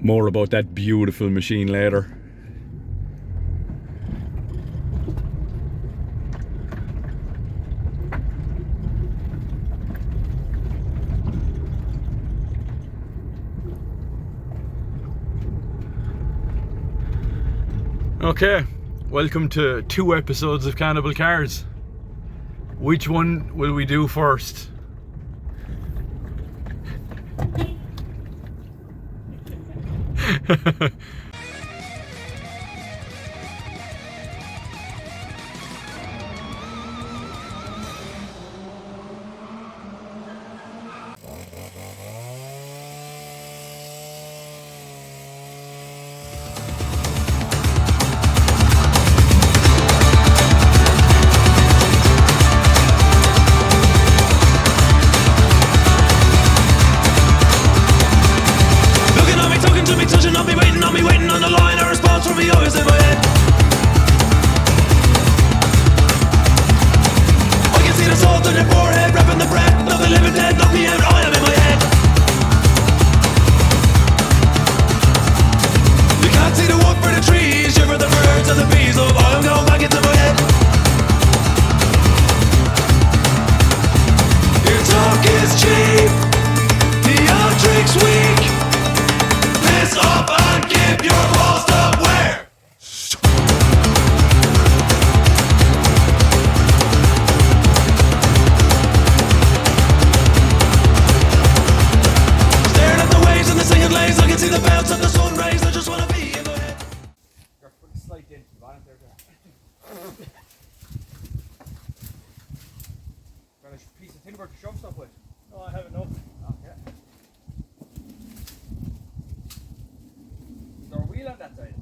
More about that beautiful machine later. Okay, welcome to 2 episodes of Cannibal Cars. Which one will we do first? Got a piece of timber to shove stuff with? Oh, I have enough. Okay. Is there a wheel on that side?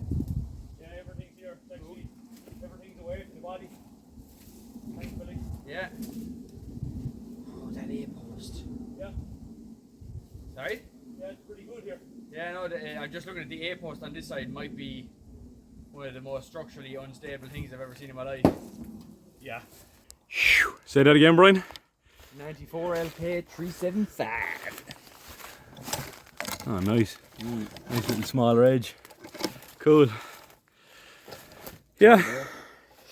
Yeah, everything's here. Actually, everything's away from the body. Thankfully. Yeah. Oh, that A post. Yeah. Sorry? Yeah, it's pretty good here. Yeah, no, I'm just looking at the A post on this side. Might be one of the most structurally unstable things I've ever seen in my life. Yeah. Say that again, Brian. 94 LK 375. Oh, nice. Nice little smaller edge. Cool. Yeah,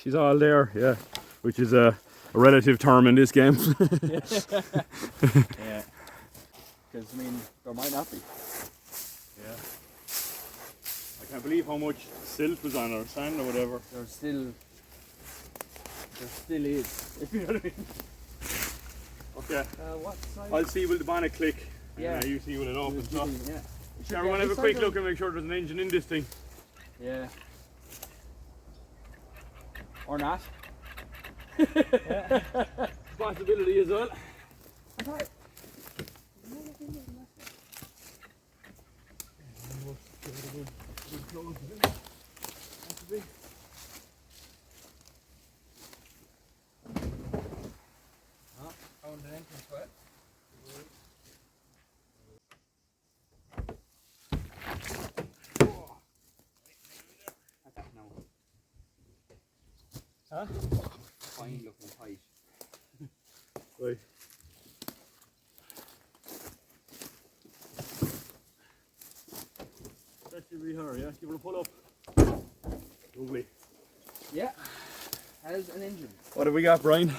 she's all there, yeah. Which is a relative term in this game. Yeah. Because, I mean, there might not be. Yeah. I can't believe how much silt was on her, sand or whatever. There still is, if you know what I mean. Okay. What size? I'll see will the bonnet click. Yeah. And you see will it opens up. Yeah. Should everyone have a quick look and make sure there's an engine in this thing? Yeah. Or not. Yeah. Possibility as well. Found an entrance for it. Huh? Fine looking tight. Right. That should be her, yeah? Give her a pull up. Lovely. Yeah. Has an engine. What have we got, Brian?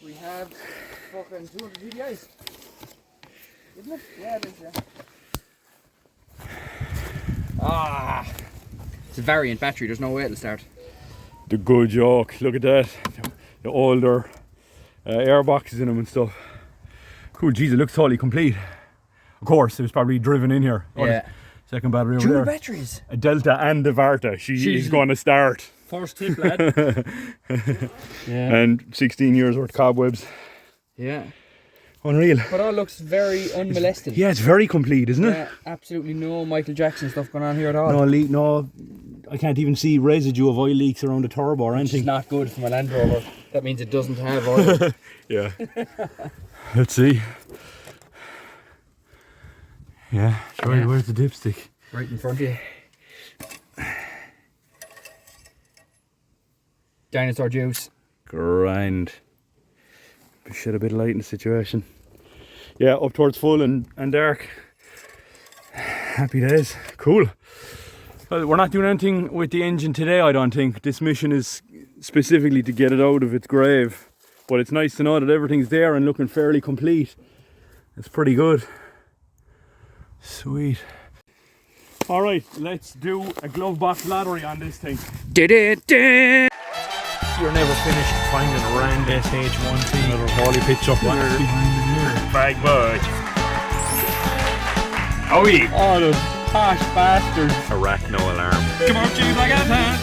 We have fucking 200 GDIs. Isn't it? Yeah, it is, yeah. Ah! It's a variant battery, there's no way it'll start. The good yoke, look at that. The older air boxes in them and stuff. Cool, geez, it looks totally complete. Of course, it was probably driven in here. Yeah. Second battery over Dual there. batteries. A Delta and a Varta. She's going to start. First tip, lad. Yeah. And 16 years worth of cobwebs. Yeah. Unreal. But all looks very unmolested. Yeah, it's very complete, isn't it? Yeah, absolutely no Michael Jackson stuff going on here at all. No leak, no. I can't even see residue of oil leaks around the turbo or anything. It's not good from a Landrover. That means it doesn't have oil. Yeah. Let's see. Yeah, sure, Yeah. Where's the dipstick? Right in front of you. Dinosaur juice. Grind. Shed a bit of light in the situation. Yeah, up towards full and dark. Happy days. Cool. Well, we're not doing anything with the engine today, I don't think. This mission is specifically to get it out of its grave. But it's nice to know that everything's there and looking fairly complete. It's pretty good. Sweet. Alright, let's do a glove box lottery on this thing. Did. You're never finished finding a round SH1T. Another Wally pitch up there. Bag budge. Oh yeah. Oh, those posh bastards. Arachno alarm. Come on, Chief, I got time.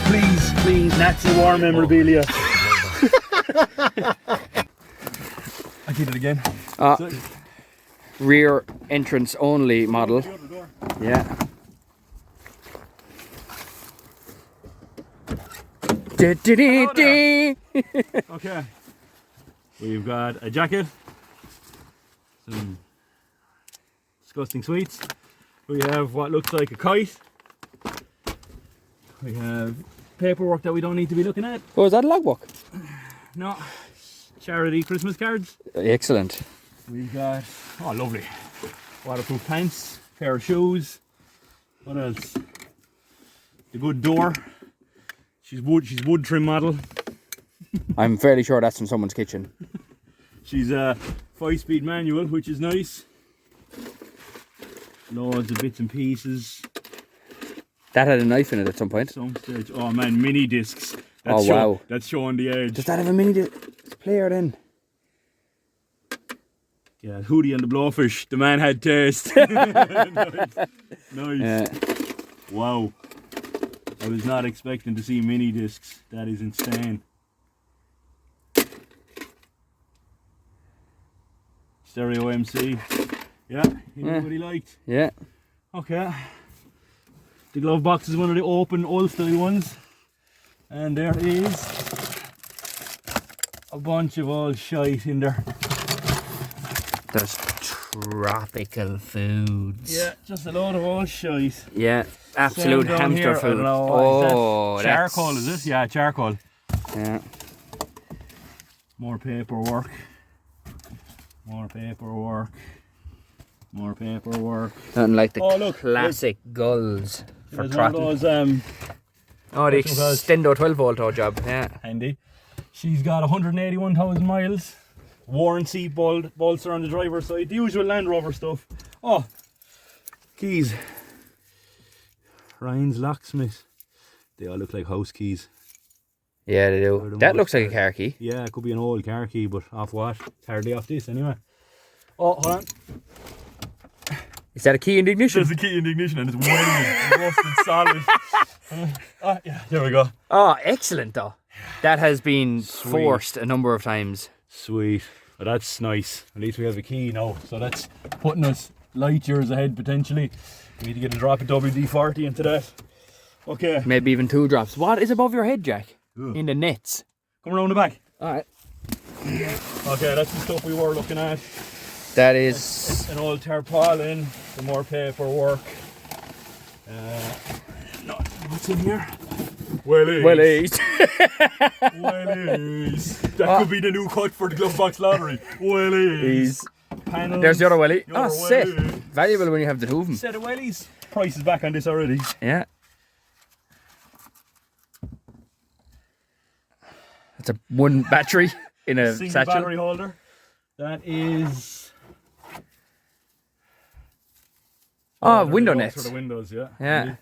Please, Nazi war memorabilia. I did it again. Rear entrance only model. Yeah. Okay. We've got a jacket. Some disgusting sweets. We have what looks like a kite. We have paperwork that we don't need to be looking at. Oh, is that a logbook? No. Charity Christmas cards. Excellent. We've got, oh lovely, waterproof pants, pair of shoes. What else? The good door. She's wood trim model. I'm fairly sure that's from someone's kitchen. She's a 5-speed manual, which is nice. Loads of bits and pieces. That had a knife in it at some point. Some stage. Oh man, mini discs. Oh wow. That's showing the edge. Does that have a mini player then? Yeah, Hootie and the Blowfish. The man had taste. Nice. Yeah. Wow. I was not expecting to see mini discs. That is insane. Stereo MC. Yeah, he knew what he liked. Yeah. Okay. The glove box is one of the open old style ones. And there is a bunch of old shite in there. There's tropical foods. Yeah, just a load of old shite. Yeah, absolute Same down hamster here, I food. don't know, Oh, is that charcoal, is it? Yeah, charcoal. Yeah. More paperwork. More paperwork. More paperwork. Nothing like the Oh, look, classic gulls for There's one of trotting. those, Oh, the what you call it? extendo 12 volt job. Yeah. handy. She's got 181,000 miles. Warranty bolts are on the driver's side. The usual Landrover stuff. Oh, keys. Ryan's locksmith. They all look like house keys. Yeah, they For do. the That most looks like a part. car key. Yeah, it could be an old car key, but off what? It's hardly off this anyway. Oh, hold on. Is that a key in the ignition? There's a key in the ignition and it's welded, rusted solid. Yeah, there we go. Oh, excellent though. That has been Sweet. forced a number of times. Sweet. Well, that's nice. At least we have a key now. So that's putting us light years ahead potentially. We need to get a drop of WD-40 into that. Okay. Maybe even 2 drops. What is above your head, Jack? Ugh. In the nets. Come around the back. Alright. Okay, that's the stuff we were looking at. That is... An old tarpaulin, some more paperwork. No, what's in here? Wellies. Wellies. Wellies. That could be the new cut for the glove box lottery. Wellies. Panels. There's the other welly. The other Set. welly. Valuable when you have the two of them. Set of wellies. Price is back on this already. Yeah. That's a one battery in a Single satchel. battery holder. That is. Oh, there window we go, nets. For the windows, yeah. Yeah.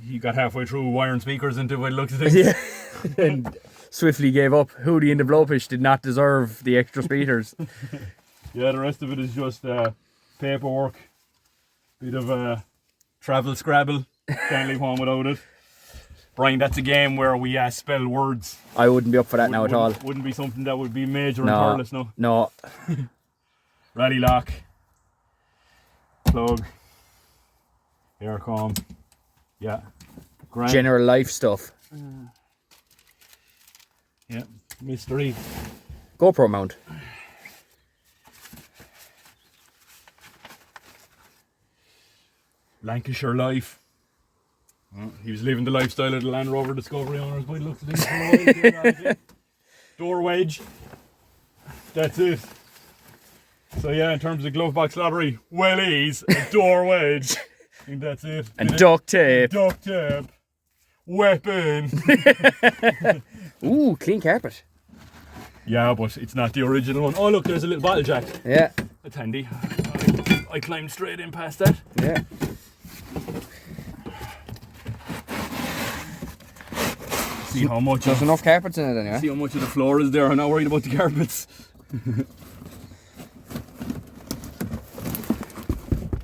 You got halfway through wiring speakers into it, looks at it. Yeah. And swiftly gave up. Hootie and the Blowfish did not deserve the extra speakers. Yeah, the rest of it is just paperwork. Bit of travel scrabble. Can't leave home without it. Brian, that's a game where we spell words. I wouldn't be up for that now at all. Wouldn't be something that would be major No. and careless, no. No. Rally lock. Plug. Air comb. Yeah. Grand. General life stuff. Yeah. Mystery. GoPro mount. Lancashire life. Well, he was living the lifestyle of the Land Rover Discovery owners by the looks of things. Door wedge. That's it. So yeah, in terms of glove box lottery, wellies, a door wedge. I think that's it. And duct tape. Duct tape. Weapon. Ooh, clean carpet. Yeah, but it's not the original one. Oh look, there's a little bottle jack. Yeah. That's handy. I climbed straight in past that. Yeah. See how much There's enough carpets in it anyway. See how much of the floor is there. I'm not worried about the carpets.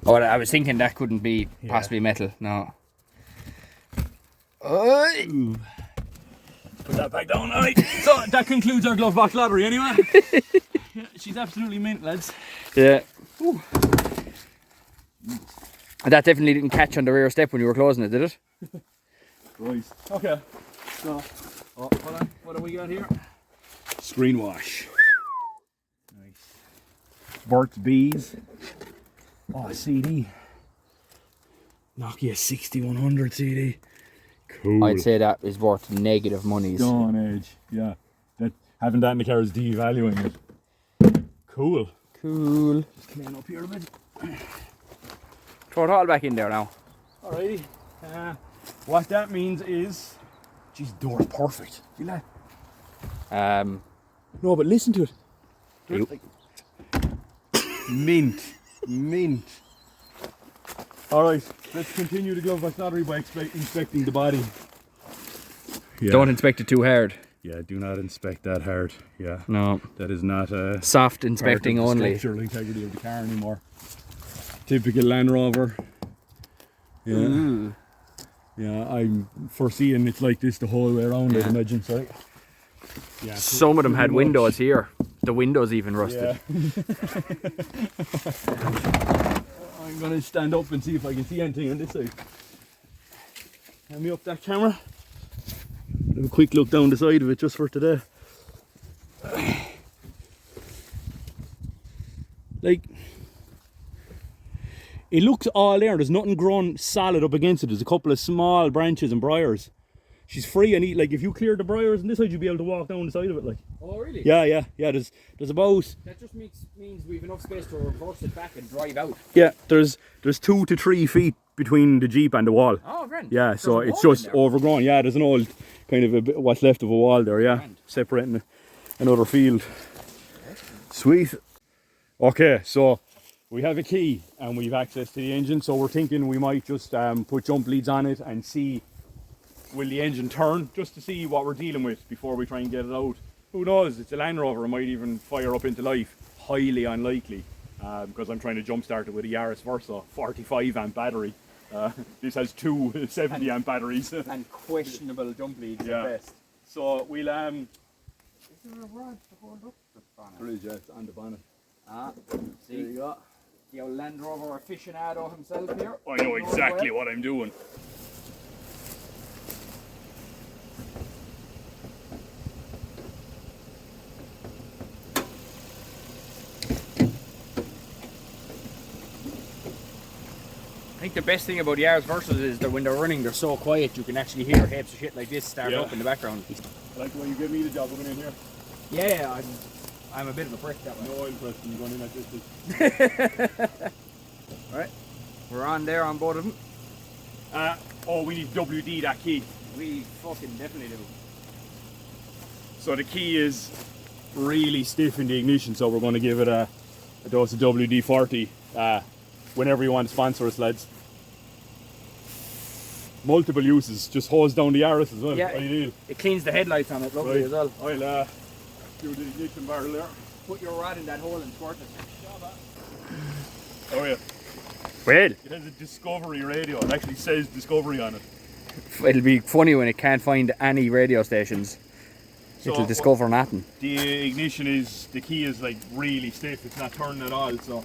Oh, I was thinking that couldn't be possibly metal. No. Ooh. Put that back down. Alright, so that concludes our glove box lottery anyway. Yeah, she's absolutely mint, lads. Yeah. Ooh. And that definitely didn't catch on the rear step when you were closing it, did it? Right. Okay. So, hold on. What do we got here? Screen wash. Nice. Burt's Bees. Oh, CD. Nokia 6100 CD. Cool. I'd say that is worth negative monies. Stone Age. Yeah. That, having that in the car is devaluing it. Cool. Cool. Just clean up here a bit. Throw it all back in there now. Alrighty. What that means is, geez, door's perfect. Feel that? No, but listen to it. You. Like, mint, mint. All right, let's continue the glove box lottery by inspecting the body. Yeah. Don't inspect it too hard. Yeah, do not inspect that hard. Yeah. No. That is not a Soft inspecting part of the only. structural integrity of the car anymore. Typical Landrover. Yeah. Ooh. Yeah, I'm foreseeing it's like this the whole way around, I'd imagine, sorry. Yeah, Some of them had pretty much. windows here. The windows even rusted. Yeah. I'm gonna stand up and see if I can see anything on this side. Hand me up that camera. Have a quick look down the side of it just for today. Like, it looks all there. There's nothing grown solid up against it. There's a couple of small branches and briars. She's free and eat. Like, if you clear the briars on this side, you'll be able to walk down the side of it. Like, Oh, really? yeah. There's about That just means we've enough space to reverse it back and drive out. there's 2 to 3 feet between the Jeep and the wall. Oh, grand. Yeah, so There's a it's wall in just there. overgrown. Yeah, there's an old kind of a bit, what's left of a wall there. Yeah, Grand. separating another field. Sweet. Okay, so we have a key and we've access to the engine. So we're thinking we might just put jump leads on it and see will the engine turn, just to see what we're dealing with before we try and get it out. Who knows? It's a Land Rover. It might even fire up into life. Highly unlikely, because I'm trying to jumpstart it with a Yaris Versa 45 amp battery. This has 2 70 amp batteries. And questionable jump leads Yeah. at best. So we'll Is there a rod to hold up the bonnet? there is, yeah, it's on the bonnet. Ah, There see, you go. the old Land Rover aficionado himself here. I know exactly what I'm doing. I think the best thing about the Yaris Versas is that when they're running, they're so quiet you can actually hear heaps of shit like this start Yeah. up in the background. I like the way you give me the job coming in here. Yeah, I'm a bit of a prick that way. No interest in going in at this. Right, we're on there on both of them. Oh, we need WD that key. We fucking definitely do. So the key is really stiff in the ignition, so we're going to give it a dose of WD-40 whenever you want to sponsor us, lads. Multiple uses, just hose down the Yaris as well. Yeah, Ideal. it cleans the headlights on it lovely Right. as well. I'll do the ignition barrel there. Put your rod in that hole and squirt it. Oh yeah, Well, it has a Discovery radio. It actually says Discovery on it. it'll be funny when it can't find any radio stations. So It'll discover nothing. the ignition is, the key is like really stiff. It's not turning at all. So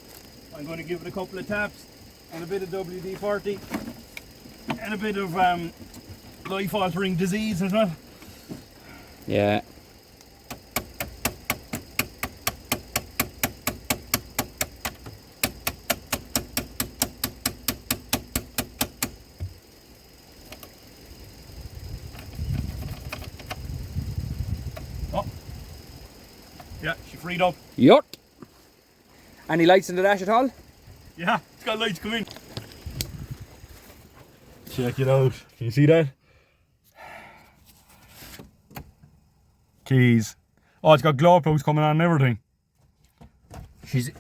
I'm going to give it a couple of taps and a bit of WD-40 and a bit of life-altering disease as well. Yeah. Oh, yeah, she freed up. Yup. Any lights in the dash at all? Yeah, it's got lights come in. Check it out. Can you see that? Keys. Oh, it's got glow plugs coming on and everything. She's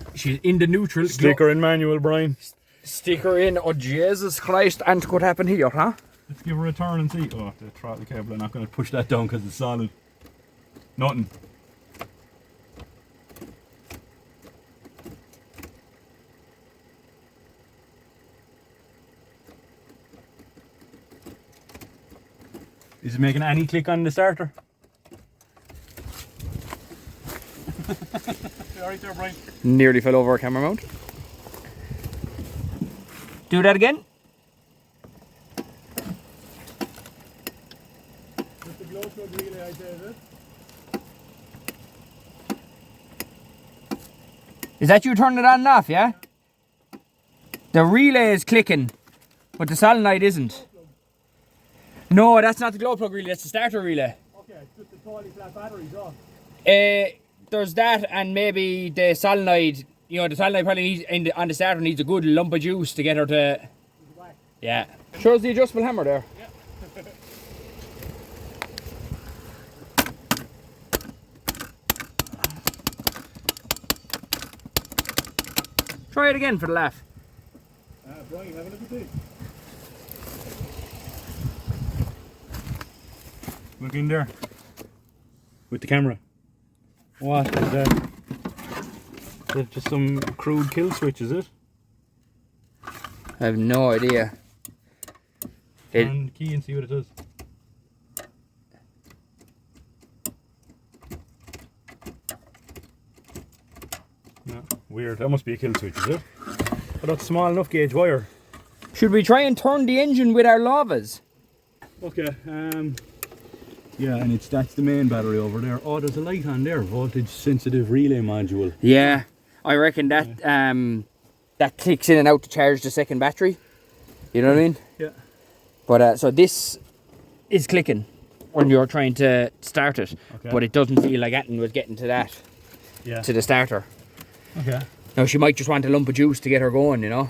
in the neutral. Sticker in manual, Brian. Sticker in. Oh Jesus Christ! And what happened here, huh? Let's give her a turn and see. Oh, the throttle cable. I'm not going to push that down because it's solid. Nothing. Is it making any click on the starter? Alright there, Brian. Nearly fell over a camera mount. Do that again. Just the glow plug relay, I say, is it? Is that you turning it on and off, yeah? The relay is clicking, but the solenoid isn't. No, that's not the glow plug relay, that's the starter relay. Okay, it's just the totally flat batteries off. There's that, and maybe the solenoid, you know, the solenoid probably needs, on the starter needs a good lump of juice to get her to... Yeah. Shows the adjustable hammer there. Yeah. Try it again for the laugh. Brian, have a look at this. Look in there. With the camera. What is that? That's just some crude kill switch, is it? I have no idea. Turn the key and see what it does. No, weird. That must be a kill switch, is it? But that's small enough gauge wire. Should we try and turn the engine with our lavas? Okay, yeah, and that's the main battery over there. Oh, there's a light on there, voltage sensitive relay module. Yeah, I reckon that that clicks in and out to charge the second battery. You know what I mean? Yeah. But so this is clicking when you're trying to start it, Okay. but it doesn't feel like anything was getting to that, Yeah. to the starter. Okay. Now she might just want a lump of juice to get her going, you know?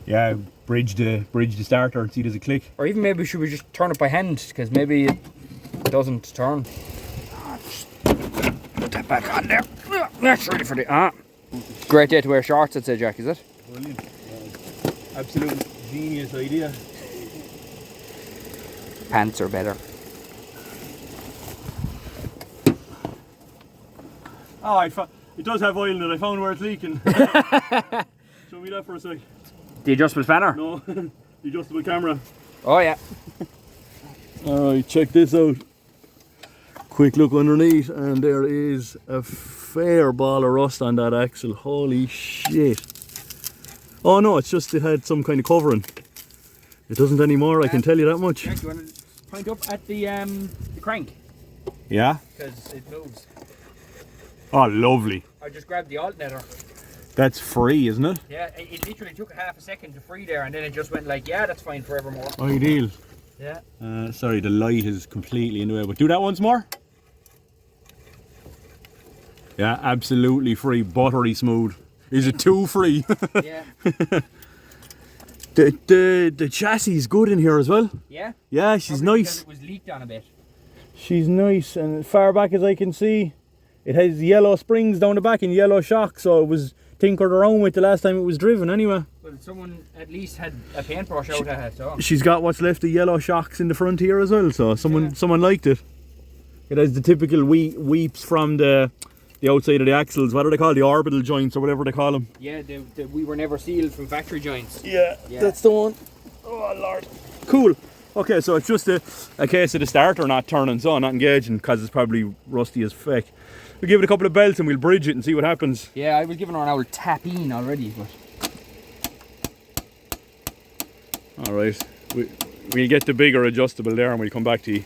Yeah, bridge the starter and see does it click. Or even maybe should we just turn it by hand, because maybe it doesn't turn. Just put that back on there. That's ready for the... Great day to wear shorts, I'd say, Jack, is it? Brilliant. Absolute genius idea. Pants are better. Oh, it does have oil in it. I found where it's leaking. Show me that for a sec. The adjustable spanner? No, the adjustable camera. Oh, yeah. Alright, check this out. Quick look underneath, and there is a fair ball of rust on that axle. Holy shit. Oh no, it's just it had some kind of covering. It doesn't anymore, I can tell you that much. Jack, you want to point up at the crank? Yeah? Because it moves. Oh, lovely. I just grabbed the alternator. That's free, isn't it? Yeah, it literally took a half a second to free there, and then it just went like, yeah, that's fine forevermore. Ideal. Yeah. Sorry, the light is completely in the way, but do that once more. Yeah, absolutely free, buttery smooth. Is it too free? Yeah. The chassis is good in here as well. Yeah? Yeah, she's Probably nice. because it was leaked on a bit. She's nice, and as far back as I can see, it has yellow springs down the back and yellow shocks, so it was tinkered around with the last time it was driven anyway. Well, someone at least had a paintbrush out at it, so. She's got what's left of yellow shocks in the front here as well, so someone liked it. It has the typical weeps from the outside of the axles. What are they called? The orbital joints or whatever they call them. Yeah, we were never sealed from factory joints. Yeah, that's the one. Oh lord. Cool. Okay, so it's just a case of the starter not turning, so not engaging, because it's probably rusty as feck. We'll give it a couple of belts and we'll bridge it and see what happens. Yeah, I was giving her an old tap in already, but. Alright, we'll get the bigger adjustable there and we'll come back to you.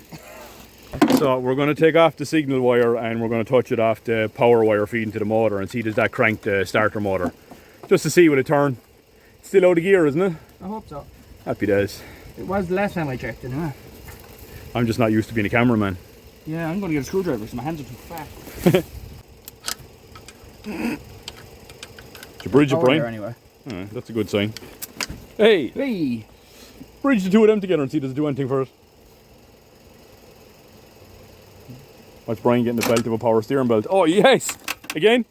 So we're going to take off the signal wire and we're going to touch it off the power wire feeding to the motor and see does that crank the starter motor. Just to see will it turn. It's still out of gear, isn't it? I hope so. Happy days. It was the last time I checked it, huh? I'm just not used to being a cameraman. Yeah, I'm going to get a screwdriver because my hands are too fat. Did you bridge it, Power Brian? there anyway. Alright, that's a good sign. Hey! Hey! Bridge the two of them together and see does it do anything for it. Watch Brian getting the belt of a power steering belt. Oh yes! Again?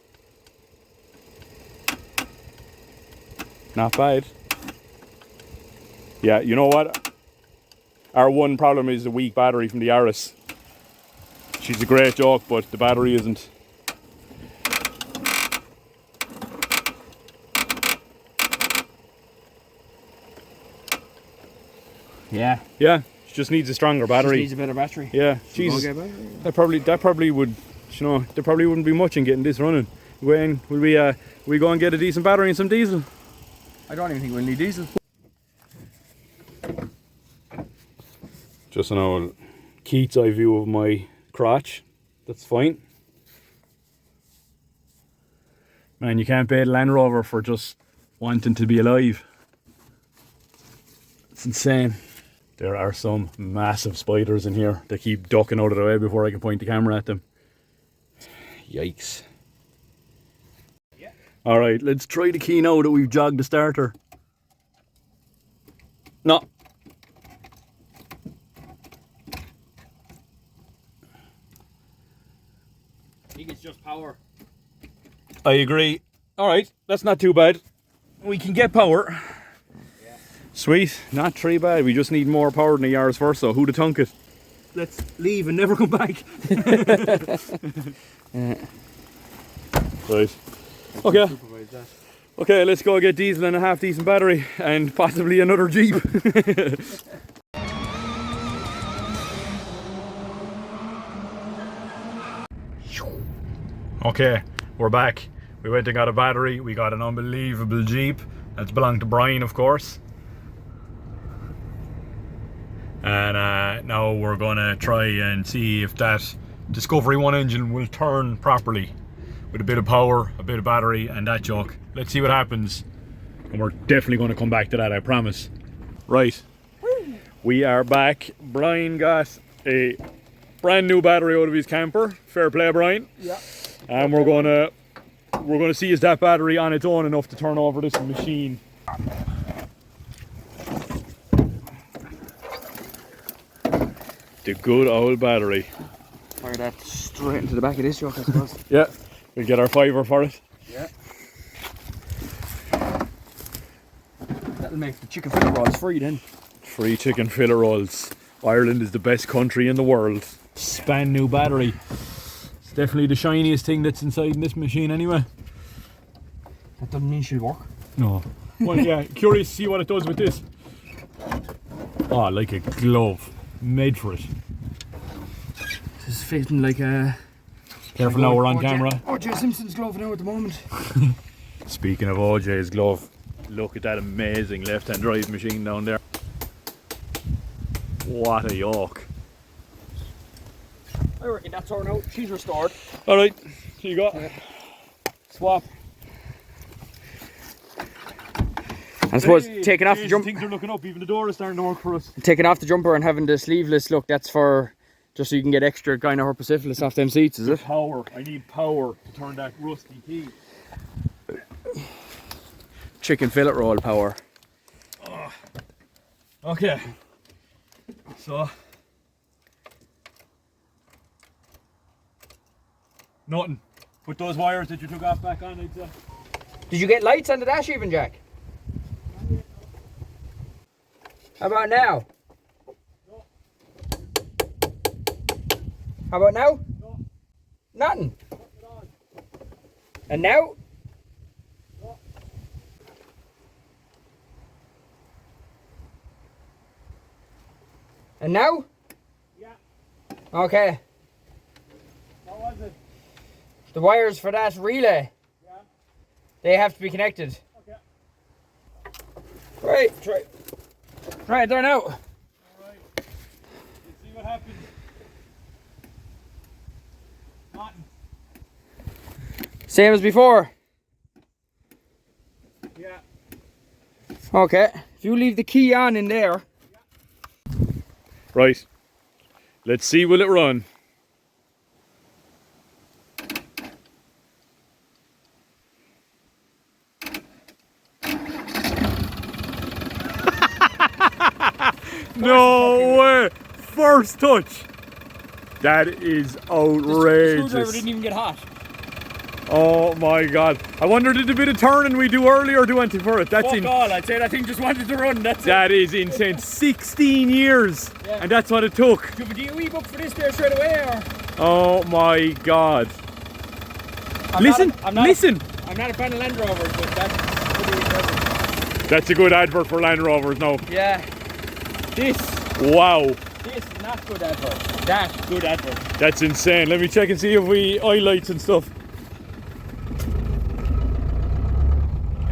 Not bad. Yeah, you know what? Our one problem is the weak battery from the Yaris. She's a great joke, but the battery isn't. Yeah. Yeah, she just needs a stronger battery. Just needs a better battery. Yeah, Jesus. That probably would, you know, there probably wouldn't be much in getting this running. When will we go and get a decent battery and some diesel? I don't even think we'll need diesel. Just an old Keats eye view of my crotch. That's fine. Man, you can't pay the Landrover for just wanting to be alive. It's insane. There are some massive spiders in here. They keep ducking out of the way before I can point the camera at them. Yikes. Yeah. Alright, let's try the key now that we've jogged the starter. No. I think it's just power. I agree. Alright, that's not too bad. We can get power. Yeah. Sweet, not too bad. We just need more power than the Yaris first, so who'd have thunk it? Let's leave and never come back. Right. Okay. Okay, let's go get diesel and a half decent battery and possibly another Jeep. Okay, we're back. We went and got a battery. We got an unbelievable Jeep. That's belonged to Brian, of course. And now we're gonna try and see if that Discovery 1 engine will turn properly with a bit of power, a bit of battery and that junk. Let's see what happens. And we're definitely gonna come back to that, I promise. Right, we are back. Brian got a brand new battery out of his camper. Fair play, Brian. Yeah. And we're gonna see is that battery on its own enough to turn over this machine. The good old battery. Fire that straight into the back of this truck, I suppose. Yeah, we'll get our fiver for it. Yeah. That'll make the chicken fillet rolls free then. Free chicken fillet rolls. Ireland is the best country in the world. Span new battery. It's definitely the shiniest thing that's inside in this machine anyway. That doesn't mean she'll work. No. Well, yeah, curious to see what it does with this. Oh, like a glove. Made for it. This is fitting like a... Careful now, we're on camera. O.J. Simpson's glove now at the moment. Speaking of OJ's glove, look at that amazing left-hand drive machine down there. What a yoke. I reckon that's her now. She's restored. Alright, here you go. Yeah. Swap. I suppose Hey, taking off the geez, jump, things are looking up, even the door is starting to work for us. taking off the jumper and having the sleeveless look, that's for just so you can get extra kind of herpacifilus off them seats, is it? Power. I need power to turn that rusty key. Chicken fillet roll power. Okay. So. Nothing. Put those wires that you took off back on, I'd say. Did you get lights on the dash even, Jack? How about now? No. How about now? No. Nothing. Not at all. And now? No. And now? Yeah. Okay. What was it? The wires for that relay, Yeah. they have to be connected. Okay. Right, right there now. Alright. Let's see what happens. Nothing. Same as before. Yeah. Okay. If you leave the key on in there. Right. Let's see, will it run? No way! First touch! That is The screwdriver outrageous. didn't even get hot. Oh my god. I wonder did a bit of turning we do earlier do anything for it? That's Fuck all, I'd say that thing just wanted to run, that's it. that is insane. 16 years! Yeah. And that's what it took. Do you have a DOE book for this there straight away, or? Oh my god. I'm Listen, not a- I'm not a- listen! I'm not a fan of Landrovers, but that's pretty impressive. That's a good advert for Land Rovers now. Yeah. This Wow. is not good advert. That good advert. That's insane. Let me check and see if we highlights and stuff.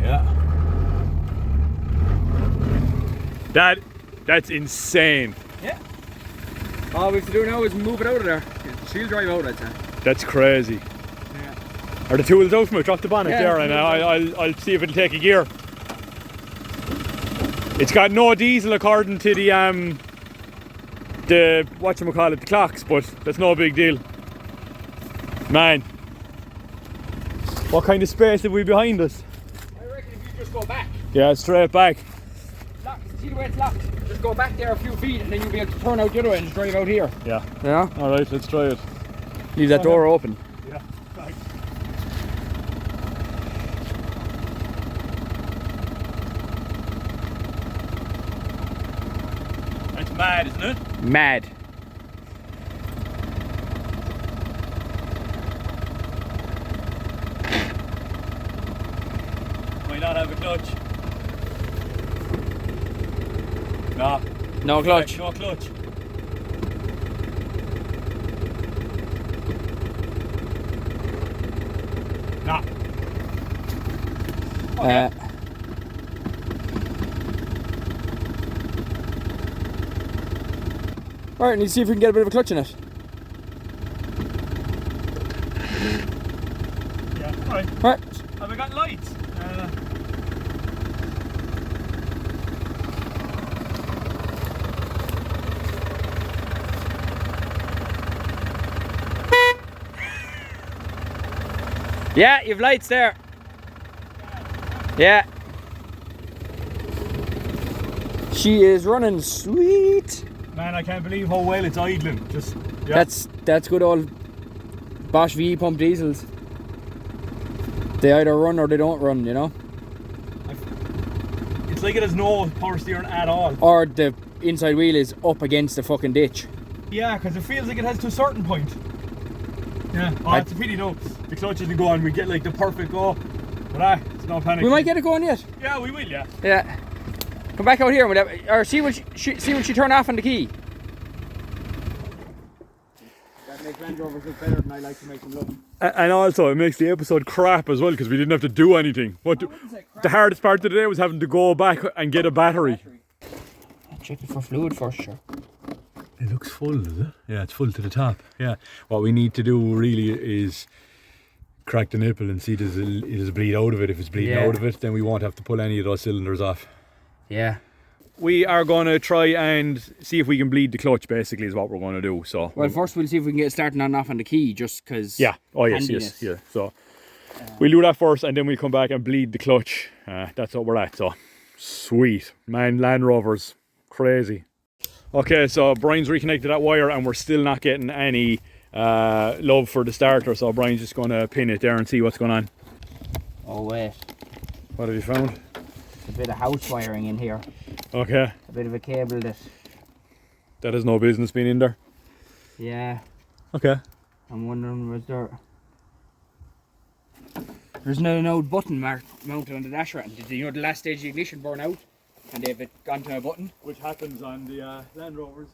Yeah. That's insane. Yeah. All we have to do now is move it out of there. She'll drive out, I'd say. That's crazy. Yeah. Are the tools out from it? Drop the bonnet Yeah, there the and tools I'll see if it'll take a gear. It's got no diesel according to the whatchamacallit, the clocks, but that's no big deal. Man. What kind of space have we behind us? I reckon if you just go back, Yeah, straight back. see the way it's locked? Just go back there a few feet and then you'll be able to turn out the other way and just drive out here. Yeah. Yeah. Alright, let's try it. Leave that door open. Yeah, thanks. That's mad, isn't it? Mad. Might not have a clutch. Nah. No clutch. No clutch. Nah. Right, need to see if we can get a bit of a clutch in it. Yeah, alright. Right. Have we got lights? Yeah, you've lights there. Yeah. She is running sweet. Man, I can't believe how well it's idling. Just yeah. That's good old Bosch VE pump diesels. They either run or they don't run, you know? It's like it has no power steering at all. Or the inside wheel is up against the fucking ditch. Yeah, because it feels like it has to a certain point. Yeah. Oh, it's a pity though. The clutch isn't going. We get like the perfect go. But it's no panic. We might get it going yet. Yeah, we will. Yeah. Yeah. Come back out here or see when she turn off on the key. That makes Landrovers look better than I like to make them look. And also, it makes the episode crap as well because we didn't have to do anything. The hardest part of the day was having to go back and get a battery. Check it for fluid first, sure. It looks full, does it? Yeah, it's full to the top. Yeah. What we need to do really is crack the nipple and see does it bleed out of it. If it's bleeding out of it, then we won't have to pull any of those cylinders off. Yeah. We are going to try and see if we can bleed the clutch, basically, is what we're going to do. So. Well, first we'll see if we can get it starting on and off on the key, just because. Yeah. Oh, yes, yes, yeah. So we'll do that first and then we'll come back and bleed the clutch. That's what we're at, so. Sweet. Man, Land Rovers. Crazy. Okay, so Brian's reconnected that wire and we're still not getting any love for the starter, so Brian's just going to pin it there and see what's going on. Oh, wait. What have you found? A bit of house wiring in here. Okay. A bit of a cable That has no business being in there. Yeah. Okay. I'm wondering, was there's an old button mounted on the dasher, and did you know the last stage of the ignition burn out and they've gone to a button? Which happens on the Land Rovers.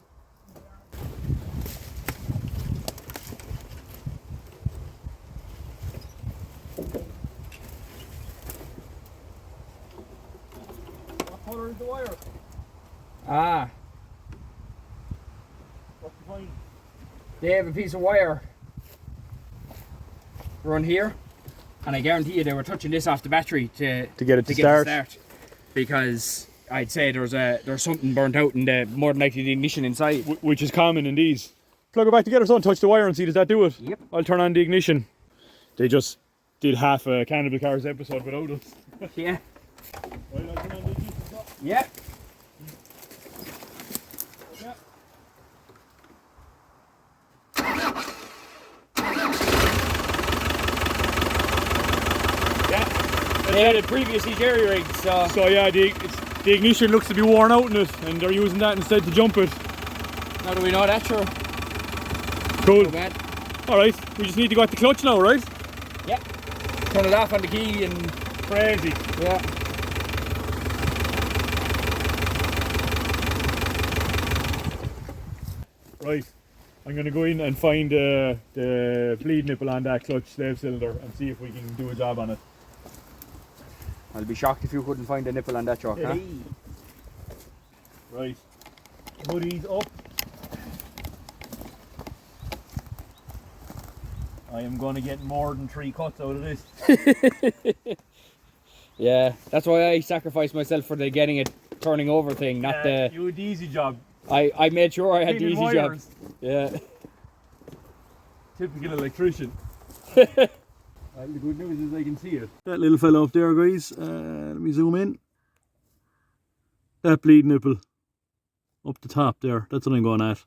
What colour is the wire? Ah, What's behind? they have a piece of wire run here, and I guarantee you they were touching this off the battery to get it to start. Because I'd say there's something burnt out in the more than likely the ignition inside. Which is common in these. Plug it back together, son. Touch the wire and see does that do it. Yep. I'll turn on the ignition. They just did half a Cannibal Cars episode without us. Yeah. Right, I'll turn on the ignition. Yeah. That's They had it. it previously jerry-rigged, so... So yeah, the ignition looks to be worn out in it, and they're using that instead to jump it. Now do we know that, sure? Cool. No bad. Alright, we just need to go at the clutch now, right? Yeah. Turn it off on the key and... Crazy. Yeah. Right, I'm going to go in and find the bleed nipple on that clutch slave cylinder and see if we can do a job on it. I'll be shocked if you couldn't find a nipple on that truck, huh? Right, hoodies up. I am going to get more than 3 cuts out of this. Yeah, that's why I sacrificed myself for the getting it turning over thing, not the... You had the easy job. I made sure I had the Cleaning easy job. wires. Yeah. Typical electrician. Well, the good news is I can see it. That little fella up there, guys. Let me zoom in. That bleed nipple. Up the top there. That's what I'm going at.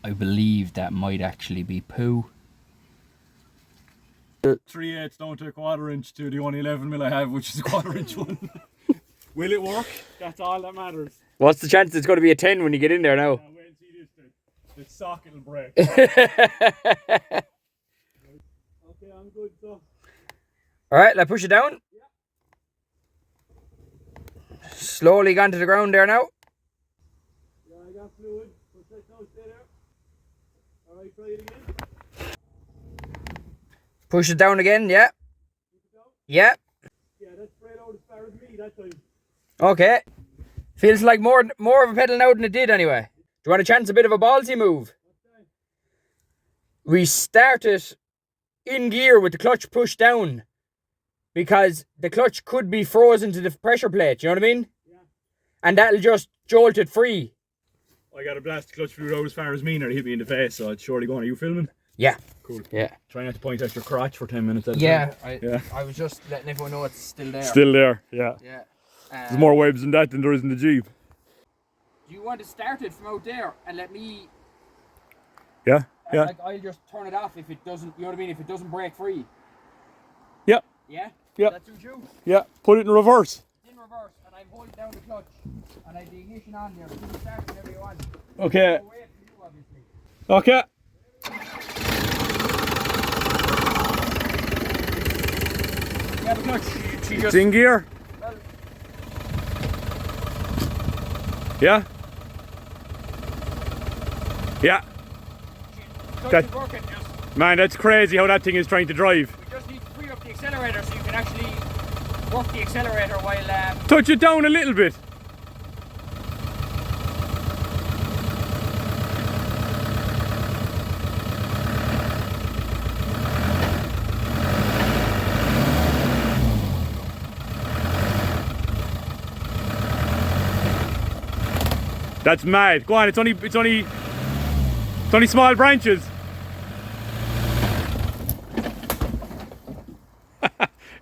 I believe that might actually be poo. 3/8 down to a 1/4 inch to the only 11mm I have, which is a 1/4 inch one. Will it work? That's all that matters. What's the chance it's going to be a 10 when you get in there now? Wait and see this. The socket will break. Okay, I'm good. So. alright, let's push it down. Slowly gone to the ground there now. Yeah, I got fluid. But let's now stay there. Alright, try it again. Push it down again, yeah. Yeah. Yeah, that's spread out as far as me that time. Okay. Feels like more of a pedal now than it did anyway. Do you want a chance a bit of a ballsy move? We start it in gear with the clutch pushed down. Because the clutch could be frozen to the pressure plate, you know what I mean? Yeah. And that'll just jolt it free. I got a blast clutch fluid out as far as me and it hit me in the face, so it's surely going. Are you filming? Yeah. Cool. Yeah. Try not to point at your crotch for 10 minutes at a Yeah. time. I was just letting everyone know it's still there. Still there, yeah. Yeah. There's more webs in that than there is in the Jeep. Do you want to start it from out there and let me... Yeah, yeah. Like, I'll just turn it off if it doesn't, you know what I mean? If it doesn't break free. Yeah, Yeah? Yeah. That's what you. yeah. Put it in reverse. In reverse, and I'm holding down the clutch. And I have the ignition on there. You can start whenever you want. Okay, No way for you, obviously. okay. Yeah, the clutch. She It's just... in gear. Well, Yeah. Yeah. clutch That- is working. Just, Man, that's crazy how that thing is trying to drive. we just need to free up the accelerator so you can actually work the accelerator while... Touch it down a little bit. That's mad. Go on, it's only small branches.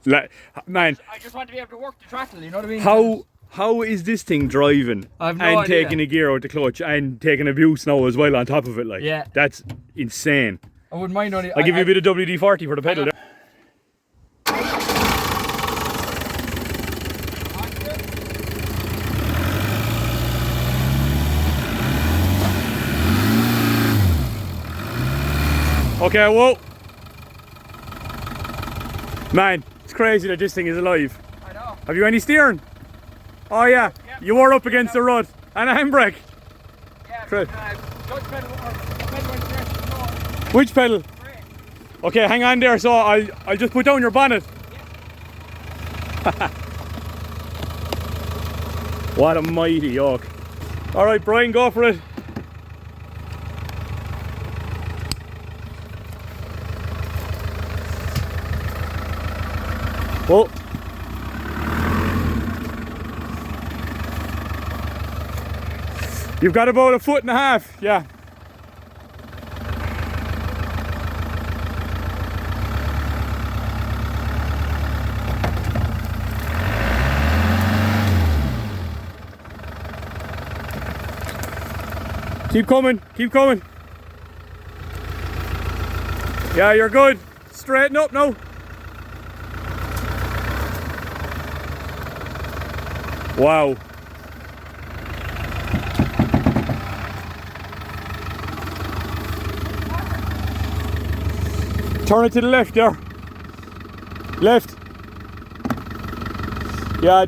Man, I just want to be able to work the throttle, you know what I mean? how is this thing driving I've no and idea. taking a gear out the clutch and taking abuse now as well on top of it? Like, Yeah. that's insane. I wouldn't mind only... I'll give you a bit of WD-40 for the pedal there. Okay, whoa. Man, it's crazy that this thing is alive. I know. Have you any steering? Oh yeah, you were up against the rod and a handbrake. Yeah, Correct. clutch pedal or pedal went direction, no, Which pedal? brake. Okay, hang on there, so I'll just put down your bonnet. What a mighty yoke. Alright, Brian, go for it. Whoa. You've got about 1.5 foot, yeah. Keep coming, keep coming. Yeah, you're good. Straighten up now. Wow. Turn it to the left there. Left. Yeah,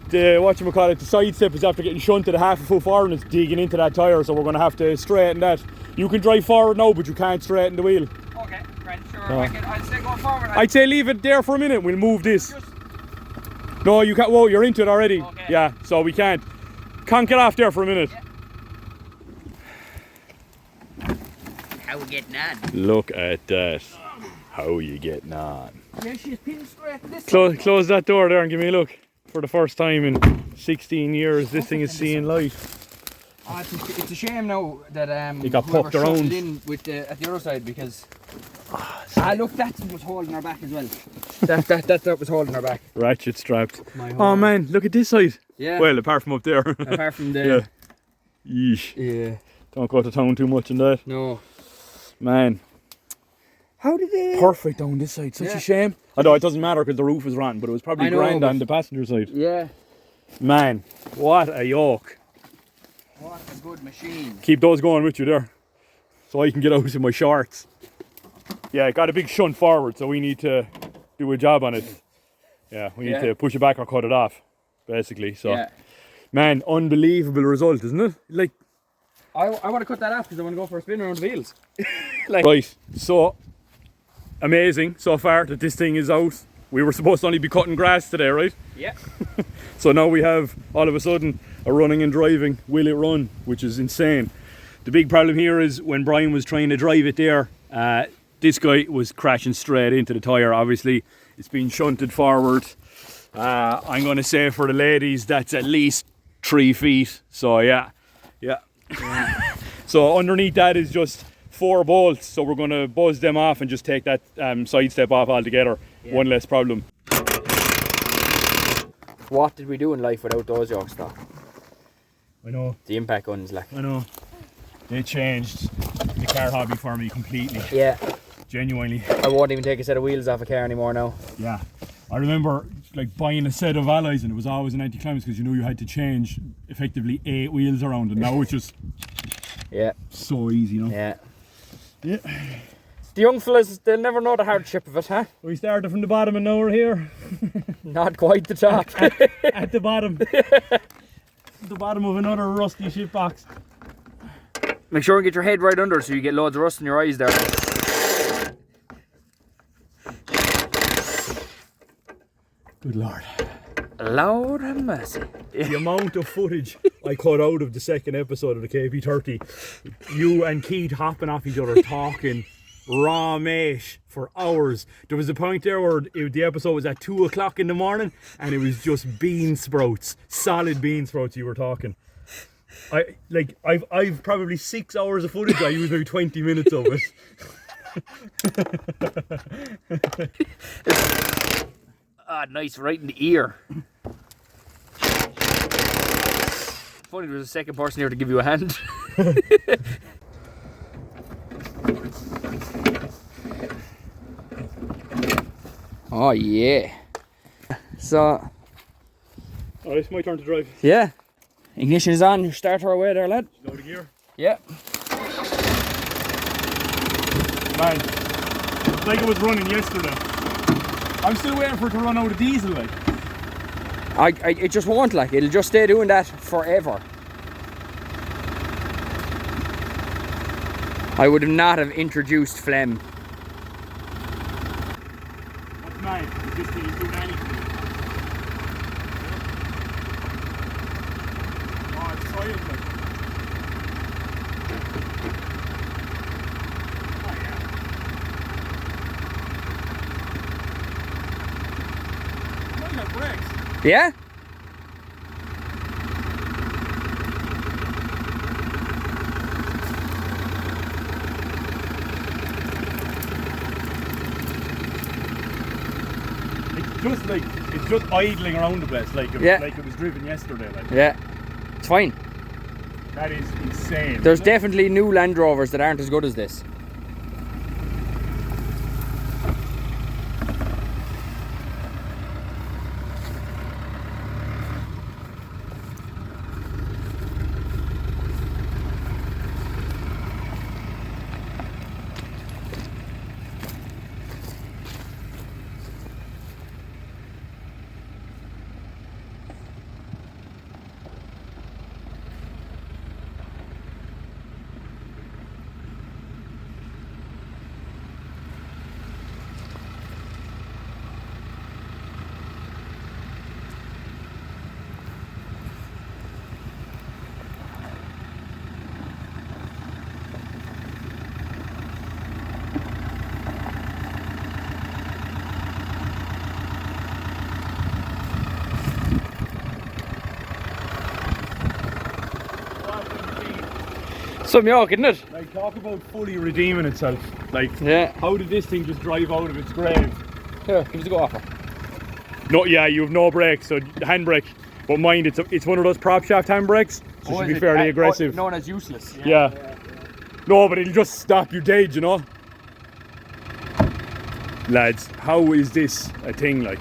the whatchamacallit, the side step is after getting shunted a half a foot forward and it's digging into that tyre, so we're going to have to straighten that. You can drive forward now, but you can't straighten the wheel. Okay, right, sure. I'll stay going forward. I'd say leave it there for a minute, we'll move this. No, you can't. Whoa, you're into it already. Okay. Yeah, so we can't. Can't get off there for a minute. Yeah. How we getting on? Look at that. How you getting on? Yeah, she's pinned straight this Close that door there and give me a look. For the first time in 16 years, this thing is seeing light. Oh, it's a shame now that it got popped around in with at the other side because look, that was holding her back as well. that was holding her back. Ratchet strapped. Oh man, look at this side. Yeah. Well, apart from up there. Apart from there. Yeah. Yeesh. Yeah. Don't go to town too much on that. No. Man. How did they? Perfect down this side. Such a shame. Although it doesn't matter because the roof is rotten, but it was probably grand on the passenger side. Yeah. Man, what a yoke. What a good machine. Keep those going with you there, so I can get out in my shorts. Yeah, it got a big shunt forward, so we need to do a job on it. Yeah, we need to push it back or cut it off, basically. So, man, unbelievable result, isn't it? Like, I want to cut that off because I want to go for a spin around the wheels. Right, so amazing so far that this thing is out. We were supposed to only be cutting grass today, right? Yeah. So now we have, all of a sudden, a running and driving Will It Run, which is insane. The big problem here is when Brian was trying to drive it there, this guy was crashing straight into the tyre. Obviously, it's been shunted forward. I'm going to say for the ladies, that's at least 3 feet. So yeah. So underneath that is just 4 bolts. So we're going to buzz them off and just take that side step off altogether. Yeah. One less problem. What did we do in life without those yokes though? I know. The impact guns, like. I know. They changed the car hobby for me completely. Yeah. Genuinely. I won't even take a set of wheels off a car anymore now. Yeah. I remember like buying a set of alloys and it was always an anti-climax because you knew you had to change effectively 8 wheels around, and now it's just so easy, you know. Yeah. Yeah. The young fellas, they'll never know the hardship of it, huh? We started from the bottom and now we're here. Not quite the top. At the bottom. The bottom of another rusty shit box. Make sure and get your head right under so you get loads of rust in your eyes there. Good Lord. Lord have mercy. The amount of footage I cut out of the second episode of the KP30, you and Keith hopping off each other talking raw mate for hours. There was a point there where the episode was at 2 o'clock in the morning and it was just bean sprouts, solid bean sprouts you were talking. I've probably 6 hours of footage. I used maybe 20 minutes of it. Ah, nice, right in the ear. Funny, there was a second person here to give you a hand. Oh yeah. So. Oh, it's my turn to drive. Yeah. Ignition is on. Start her away there, lad. Load the gear. Yeah. Man, it's like it was running yesterday. I'm still waiting for it to run out of diesel, like. It just won't, like. It'll just stay doing that forever. I would not have introduced phlegm. What's mine? This thing is doing anything. Oh, it's trial, like. Oh, yeah. Look at brakes. Yeah? It's just idling around the place like it was driven yesterday, like. Yeah. It's fine. That is insane. There's definitely new Landrovers that aren't as good as this. Some yoke, isn't it? Like, talk about fully redeeming itself. Like, Yeah. how did this thing just drive out of its grave? Here, give us a go offer. No, yeah, you have no brakes, so handbrake. But mind, it's one of those prop shaft handbrakes, so it should be fairly aggressive. Known as useless. Yeah. No, but it'll just stop you dead, you know? Lads, how is this a thing, like?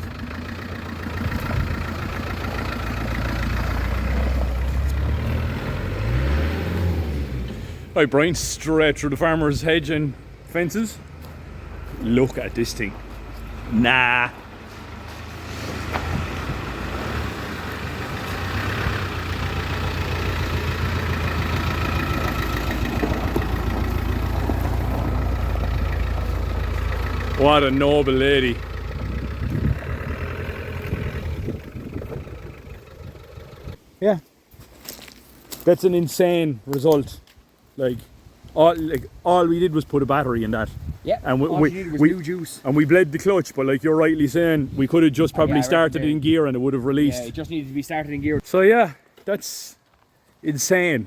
Right, Brian, straight through the farmer's hedge and fences. Look at this thing. Nah. What a noble lady. Yeah. That's an insane result. Like all we did was put a battery in that. Yeah. And all you needed was new juice. And we bled the clutch, but like you're rightly saying, we could have just probably yeah, started it in gear and it would have released. Yeah, it just needed to be started in gear. So yeah, that's insane.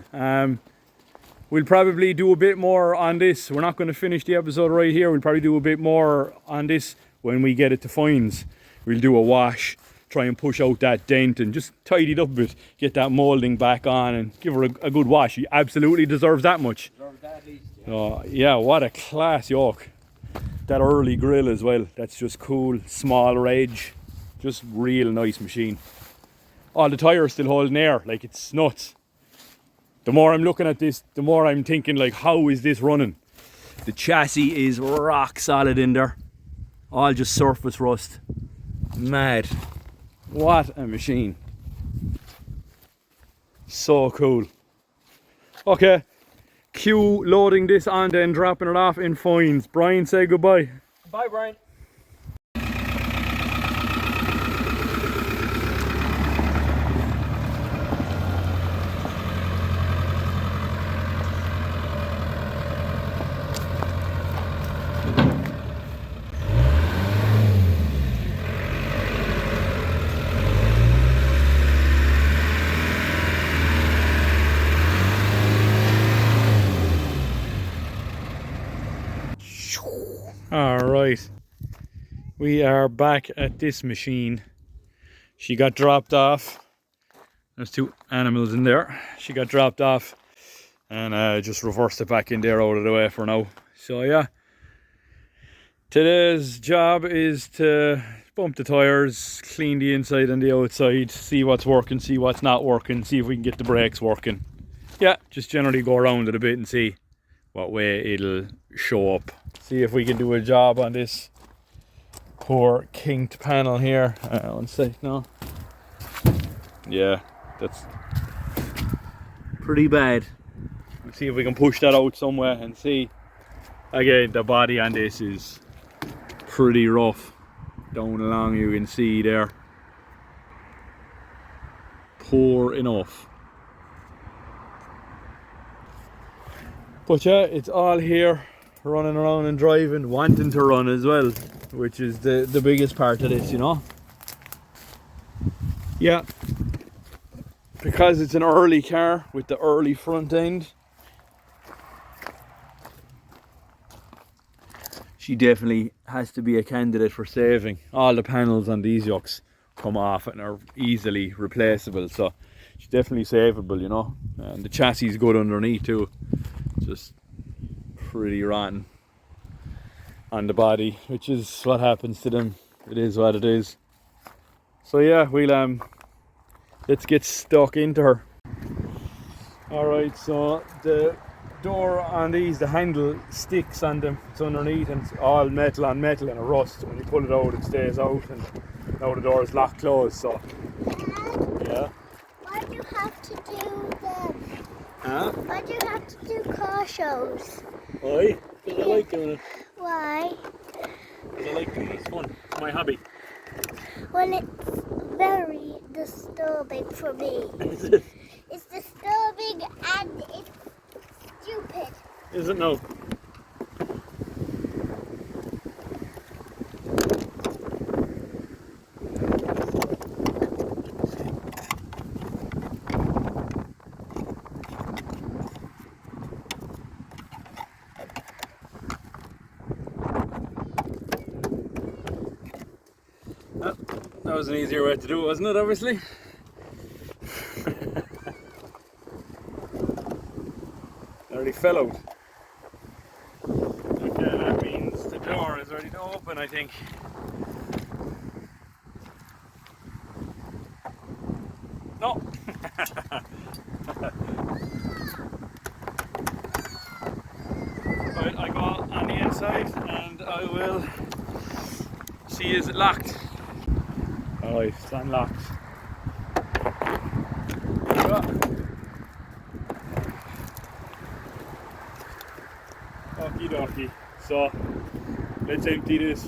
We'll probably do a bit more on this. We're not going to finish the episode right here. We'll probably do a bit more on this when we get it to fines. We'll do a wash, try and push out that dent and just tidy it up a bit, get that moulding back on and give her a good wash. She absolutely deserves that much. Yeah, what a class yoke. That early grill as well, that's just cool. Small rage, just real nice machine. All the tyres still holding air, like it's nuts. The more I'm looking at this, the more I'm thinking like, how is this running? The chassis is rock solid in there. All just surface rust. Mad. What a machine. So cool. Okay, cue loading this on then dropping it off in fines. Brian, say goodbye. Bye, Brian. Alright, we are back at this machine. She got dropped off. There's two animals in there. She got dropped off and just reversed it back in there out of the way for now. So yeah, today's job is to bump the tyres, clean the inside and the outside, see what's working, see what's not working, see if we can get the brakes working. Yeah, just generally go around it a bit and see what way it'll show up. See if we can do a job on this poor kinked panel here. One sec now. Yeah, that's pretty bad. Let's see if we can push that out somewhere and see. Again, the body on this is pretty rough. Down along you can see there. Poor enough. But yeah, it's all here, running around and driving, wanting to run as well, which is the biggest part of this, you know. Yeah, because it's an early car with the early front end, she definitely has to be a candidate for saving. All the panels on these yokes come off and are easily replaceable, so It's definitely savable, you know. And the chassis is good underneath too. Just pretty rotten on the body, which is what happens to them. It is what it is. So yeah, we'll let's get stuck into her. Alright, so the door on these, the handle sticks on them. It's underneath and it's all metal on metal and a rust. When you pull it out, it stays out, and now the door is locked closed. So yeah. Why do you have to do them? Huh? Why do you have to do car shows? Why? Because I like doing it. Why? Because I like doing it. It's fun. It's my hobby. Well, it's very disturbing for me. Is it? It's disturbing and it's stupid. Is it no? That was an easier way to do it, wasn't it, obviously? Already fell out. Okay, that means the door is ready to open, I think. No! Right, I go on the inside and I will see, is it locked? Alright, it's unlocked. There you go. Okie dokie. So, let's empty this.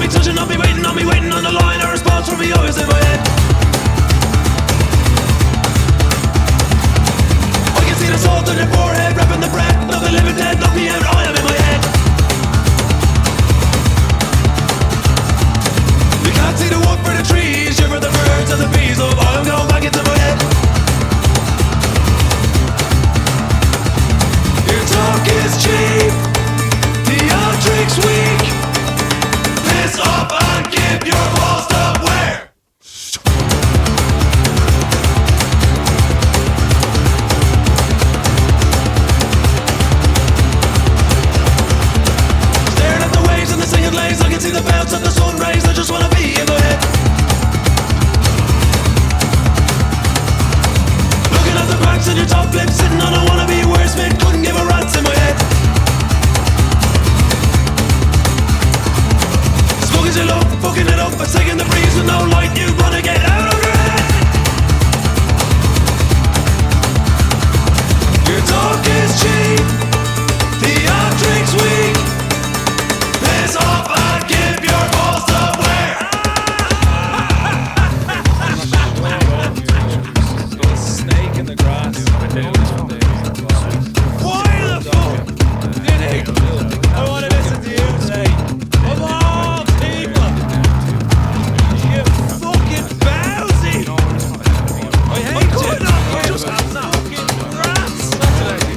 Touching on me, waiting on the line. A response from me always in my head. I can see the salt on your forehead, wrapping the breath of the living dead. Knock me out, I am in my head. You can't see the wood for the trees, shiver the birds and the bees. Oh, I'm going back into my head. Your talk is cheap, theatrics weak. Piss up and give your balls to where? Staring at the waves and the singing lays, I can see the bounce of the sun rays. I just wanna be in my head. Looking at the cracks in your top lip, sitting on a wannabe wordsmith, couldn't give a rat's in my head. Smoking it up, fucking it up, and taking the breeze with no light. You wanna get out of your head. Your talk is cheap, theatrics weak. Piss off and give your balls to where? Snake in the grass. Why the fuck did he? I wanna listen to you today. Of all people, you fucking bowsy. I hate you. Just fucking rats.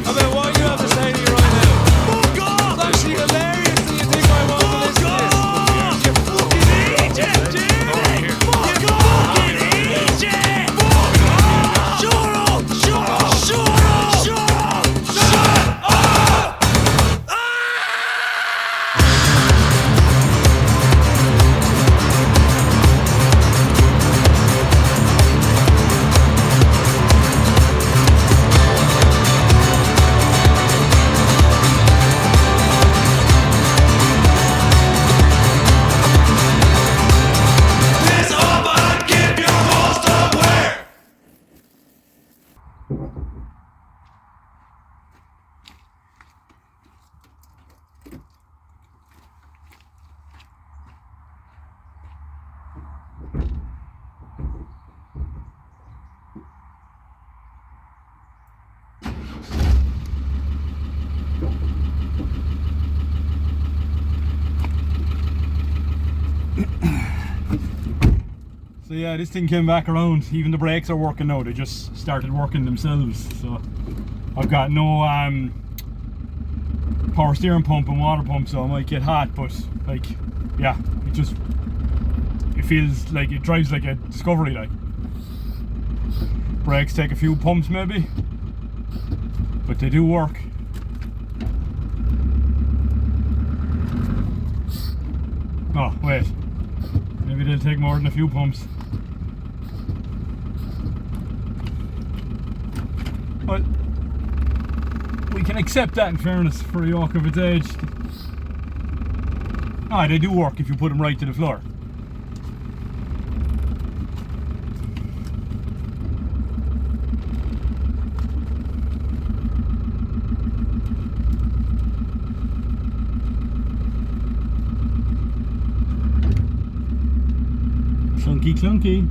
About what you have to say to you right now. Fuck off. It's actually hilarious that you think I want to listen to this. You fucking Egypt, dude. Fuck off. You fucking Egypt. Fuck off. Shut up. Shut up. Shut up. Shut up. Shut up. yeah, this thing came back around. Even the brakes are working now. They just started working themselves. So I've got no power steering pump and water pump, so I might get hot. But like, yeah, it feels like it drives like a Discovery. Like brakes take a few pumps maybe, but they do work. Oh wait, maybe they'll take more than a few pumps. But we can accept that in fairness for a yoke of its age. Ah, they do work if you put them right to the floor. Clunky, clunky.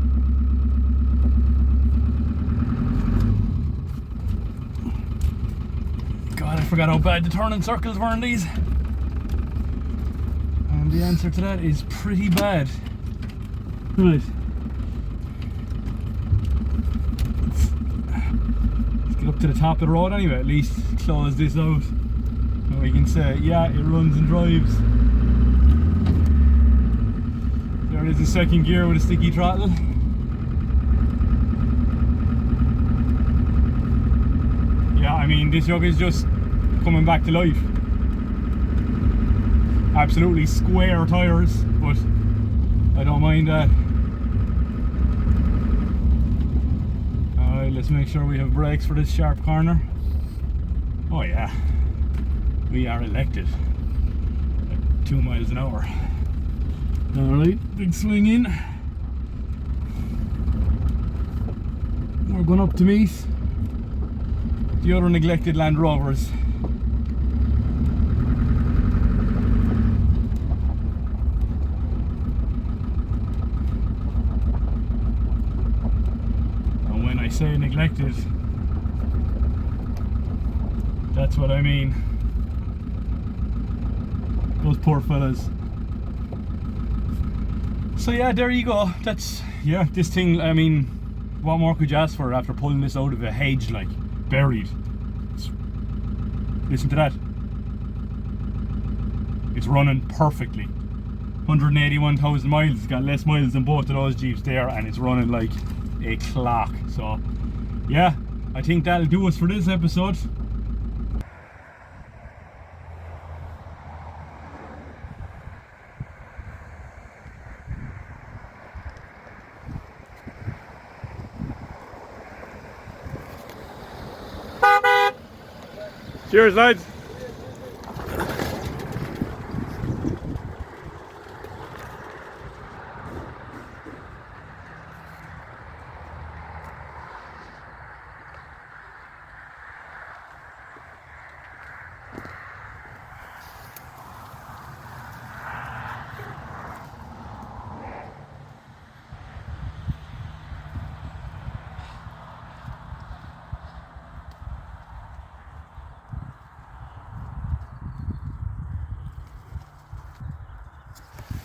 God, I forgot how bad the turning circles were in these. And the answer to that is pretty bad. Right. Let's get up to the top of the road anyway, at least close this out. And we can say, yeah, it runs and drives. There is a second gear with a sticky throttle. Yeah, I mean, this yoke is just coming back to life. Absolutely square tyres, but I don't mind that. Alright, let's make sure we have brakes for this sharp corner. Oh yeah, we are elected at 2 miles an hour. Alright, big swing in. We're going up to meet the other neglected Landrovers. And when I say neglected, that's what I mean. Those poor fellas. So yeah, there you go. That's, yeah, this thing, I mean, what more could you ask for after pulling this out of a hedge, like, buried? Listen to that. It's running perfectly. 181,000 miles. It's got less miles than both of those Jeeps there, and it's running like a clock. So yeah, I think that'll do us for this episode. Cheers, lads.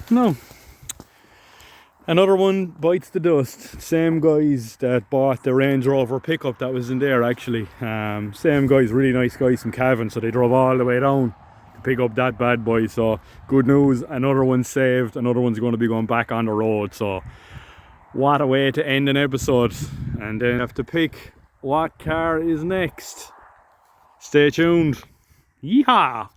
No. Another one bites the dust. Same guys that bought the Range Rover pickup that was in there actually. Same guys, really nice guys from Cavan, so they drove all the way down to pick up that bad boy. So good news, another one saved, another one's going to be going back on the road. So what a way to end an episode. And then have to pick what car is next. Stay tuned. Yeehaw!